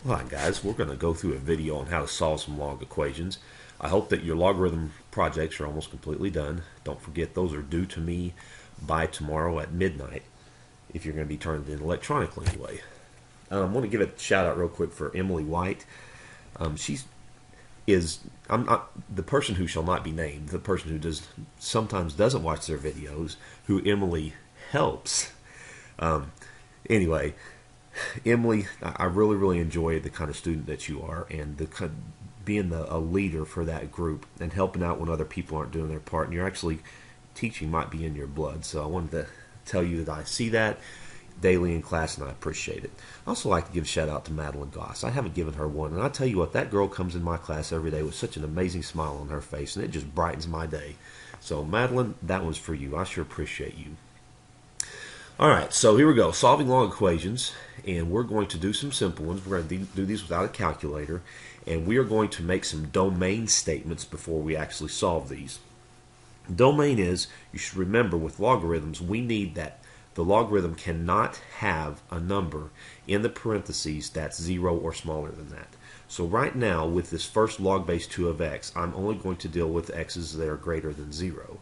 Alright guys, we're going to go through a video on how to solve some log equations. I hope that your logarithm projects are almost completely done. Don't forget those are due to me by tomorrow at midnight if you're going to be turned in electronically anyway. I want to give a shout out real quick for Emily White. I'm not the person who shall not be named, the person who sometimes doesn't watch their videos, who Emily helps. Anyway, Emily, I really enjoy the kind of student that you are, and being a leader for that group and helping out when other people aren't doing their part. And you're actually teaching might be in your blood. So I wanted to tell you that I see that daily in class, and I appreciate it. I also like to give a shout out to Madeline Goss. I haven't given her one, and I tell you what, that girl comes in my class every day with such an amazing smile on her face, and it just brightens my day. So Madeline, that one's for you. I sure appreciate you. Alright, so here we go, solving log equations, and we're going to do some simple ones. We're going to do these without a calculator, and we are going to make some domain statements before we actually solve these. Domain is, you should remember with logarithms, we need that the logarithm cannot have a number in the parentheses that's 0 or smaller than that. So right now, with this first log base 2 of x, I'm only going to deal with x's that are greater than 0.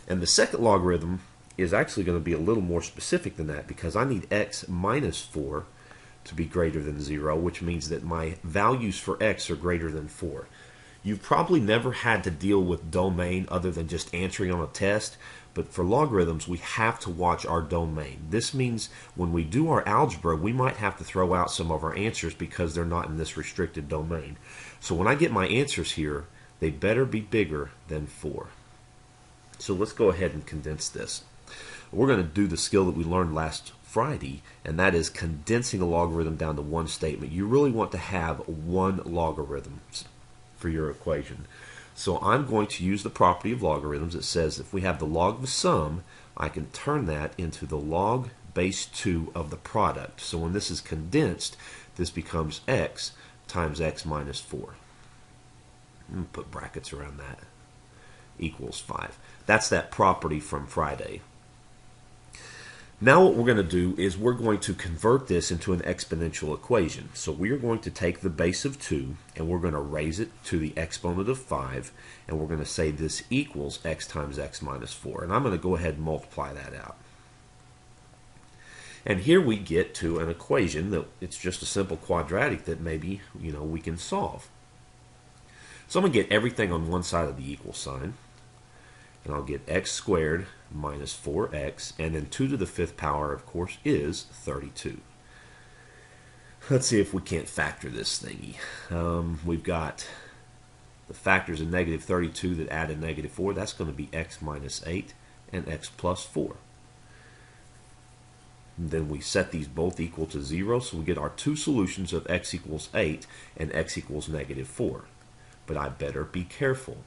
And the second logarithm is actually going to be a little more specific than that, because I need x minus 4 to be greater than 0, which means that my values for x are greater than 4. You've probably never had to deal with domain other than just answering on a test, but for logarithms we have to watch our domain. This means when we do our algebra, we might have to throw out some of our answers because they're not in this restricted domain. So when I get my answers here, they better be bigger than 4. So let's go ahead and condense this. We're going to do the skill that we learned last Friday, and that is condensing a logarithm down to one statement. You really want to have one logarithm for your equation. So I'm going to use the property of logarithms. It says if we have the log of a sum, I can turn that into the log base 2 of the product. So when this is condensed, this becomes x times x minus 4. I'm going to put brackets around that. Equals 5. That's that property from Friday. Now what we're going to do is we're going to convert this into an exponential equation. So we are going to take the base of 2 and we're going to raise it to the exponent of 5, and we're going to say this equals x times x minus 4. And I'm going to go ahead and multiply that out. And here we get to an equation that it's just a simple quadratic that maybe we can solve. So I'm going to get everything on one side of the equal sign. And I'll get x squared minus 4x, and then 2 to the 5th power, of course, is 32. Let's see if we can't factor this thingy. We've got the factors of negative 32 that add a negative 4. That's going to be x minus 8 and x plus 4. And then we set these both equal to 0, so we get our two solutions of x equals 8 and x equals negative 4. But I better be careful.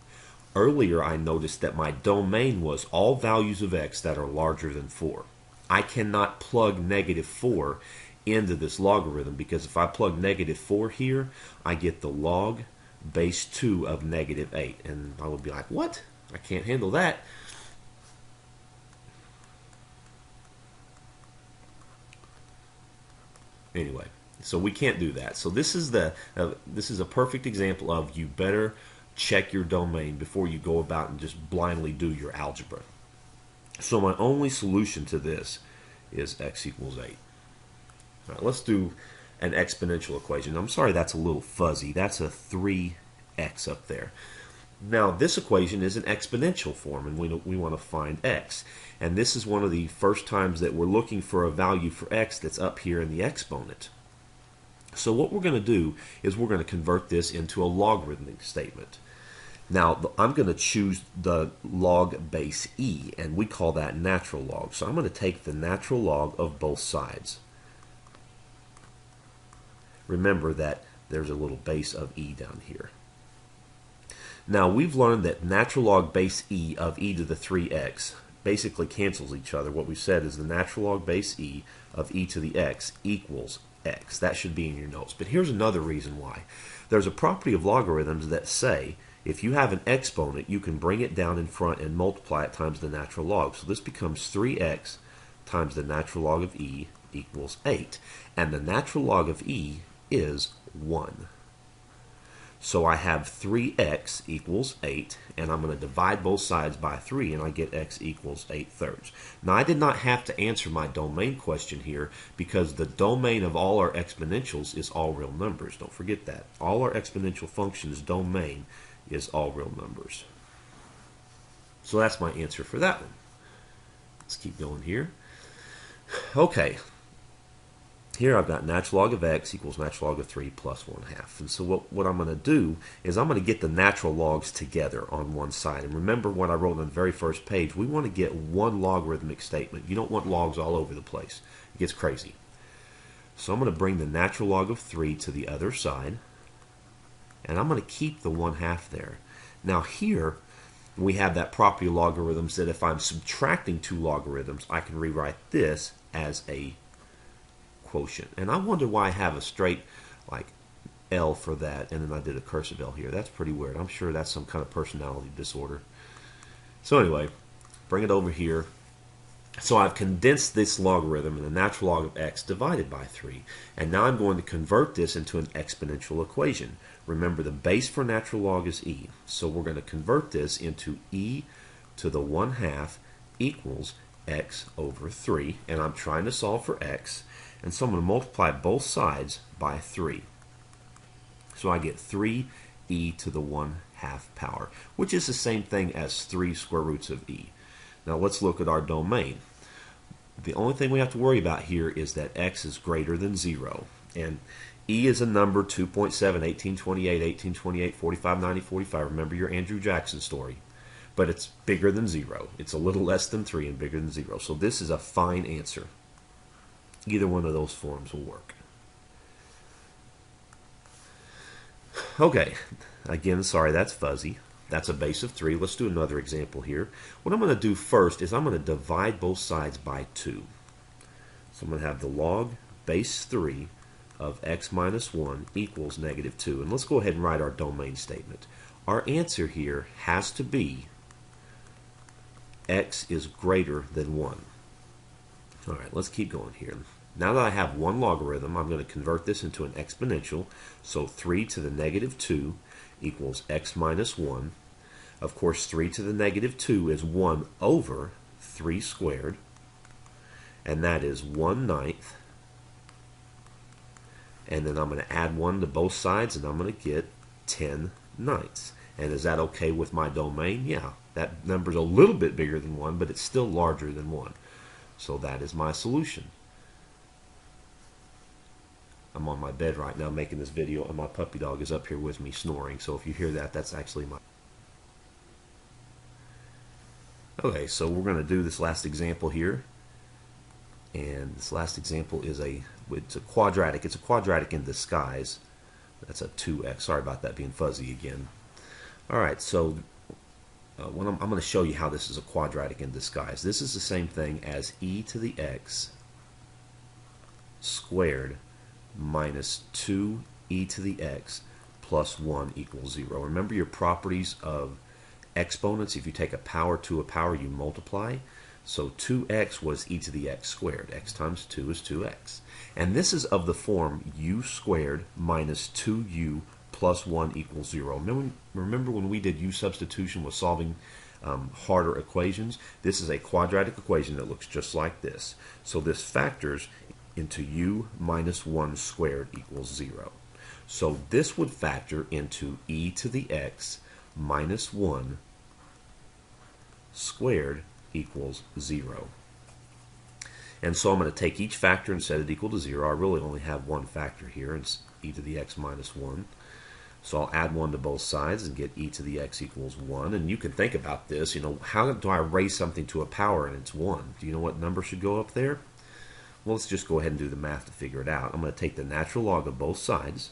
Earlier I noticed that my domain was all values of x that are larger than 4. I cannot plug negative 4 into this logarithm, because if I plug negative 4 here, I get the log base 2 of negative 8. And I would be like, what? I can't handle that. Anyway, so we can't do that. So this is a perfect example of you better check your domain before you go about and just blindly do your algebra. So my only solution to this is x equals 8. All right, let's do an exponential equation. I'm sorry that's a little fuzzy. That's a 3x up there. Now this equation is an exponential form, and we want to find x. And this is one of the first times that we're looking for a value for x that's up here in the exponent. So what we're going to do is we're going to convert this into a logarithmic statement. Now I'm going to choose the log base e, and we call that natural log. So I'm going to take the natural log of both sides. Remember that there's a little base of e down here. Now we've learned that natural log base e of e to the 3x basically cancels each other. What we said is the natural log base e of e to the x equals x. That should be in your notes. But here's another reason why. There's a property of logarithms that say if you have an exponent, you can bring it down in front and multiply it times the natural log. So this becomes 3x times the natural log of e equals 8. And the natural log of e is 1. So I have 3x equals 8, and I'm going to divide both sides by 3, and I get x equals 8/3. Now, I did not have to answer my domain question here because the domain of all our exponentials is all real numbers. Don't forget that. All our exponential functions domain is all real numbers. So that's my answer for that one. Let's keep going here. Okay. Here I've got natural log of x equals natural log of 3 plus 1/2. And so what I'm going to do is I'm going to get the natural logs together on one side. And remember what I wrote on the very first page. We want to get one logarithmic statement. You don't want logs all over the place. It gets crazy. So I'm going to bring the natural log of 3 to the other side. And I'm going to keep the 1/2 there. Now here we have that property of logarithms that if I'm subtracting two logarithms, I can rewrite this as a quotient. And I wonder why I have a straight like L for that, and then I did a cursive L here. That's pretty weird. I'm sure that's some kind of personality disorder. So anyway, bring it over here. So I've condensed this logarithm in the natural log of x divided by 3. And now I'm going to convert this into an exponential equation. Remember, the base for natural log is e. So we're going to convert this into e to the 1/2 equals x over 3. And I'm trying to solve for x. And so I'm going to multiply both sides by 3. So I get 3e to the 1/2 power, which is the same thing as 3 square roots of e. Now let's look at our domain. The only thing we have to worry about here is that x is greater than 0. And e is a number 2.7, 1828, 1828, 45, 90, 45. Remember your Andrew Jackson story. But it's bigger than 0. It's a little less than 3 and bigger than 0. So this is a fine answer. Either one of those forms will work. Okay, again, sorry, that's fuzzy. That's a base of 3. Let's do another example here. What I'm going to do first is I'm going to divide both sides by 2. So I'm going to have the log base 3 of x minus 1 equals negative 2. And let's go ahead and write our domain statement. Our answer here has to be x is greater than 1. All right, let's keep going here. Now that I have one logarithm, I'm going to convert this into an exponential. So 3 to the negative 2 equals x minus 1. Of course, 3 to the negative 2 is 1 over 3 squared. And that is 1/9. And then I'm going to add 1 to both sides, and I'm going to get 10/9. And is that okay with my domain? Yeah, that number's a little bit bigger than 1, but it's still larger than 1. So that is my solution. I'm on my bed right now making this video, and my puppy dog is up here with me snoring. So if you hear that, that's actually my... Okay, so we're going to do this last example here. And this last example is it's a quadratic. It's a quadratic in disguise. That's a 2x. Sorry about that being fuzzy again. All right, so I'm going to show you how this is a quadratic in disguise. This is the same thing as e to the x squared minus 2e to the x plus 1 equals 0. Remember your properties of exponents. If you take a power to a power, you multiply. So 2x was e to the x squared. X times 2 is 2x. And this is of the form u squared minus 2u plus 1 equals 0. Remember when we did u substitution with solving harder equations? This is a quadratic equation that looks just like this. So this factors into u minus 1 squared equals 0. So this would factor into e to the x minus 1 squared equals 0. And so I'm going to take each factor and set it equal to 0. I really only have one factor here, and it's e to the x minus 1. So I'll add 1 to both sides and get e to the x equals 1. And you can think about this, how do I raise something to a power and it's 1? Do you know what number should go up there? Well, let's just go ahead and do the math to figure it out. I'm going to take the natural log of both sides,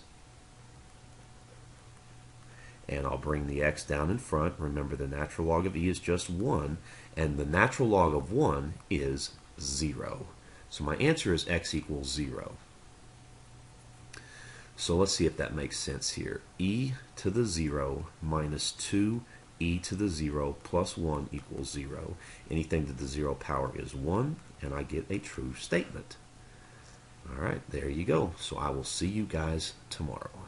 and I'll bring the x down in front. Remember, the natural log of e is just 1, and the natural log of 1 is 0. So my answer is x equals 0. So let's see if that makes sense here. E to the 0 minus 2e to the 0 plus 1 equals 0. Anything to the 0 power is 1, and I get a true statement. All right, there you go. So I will see you guys tomorrow.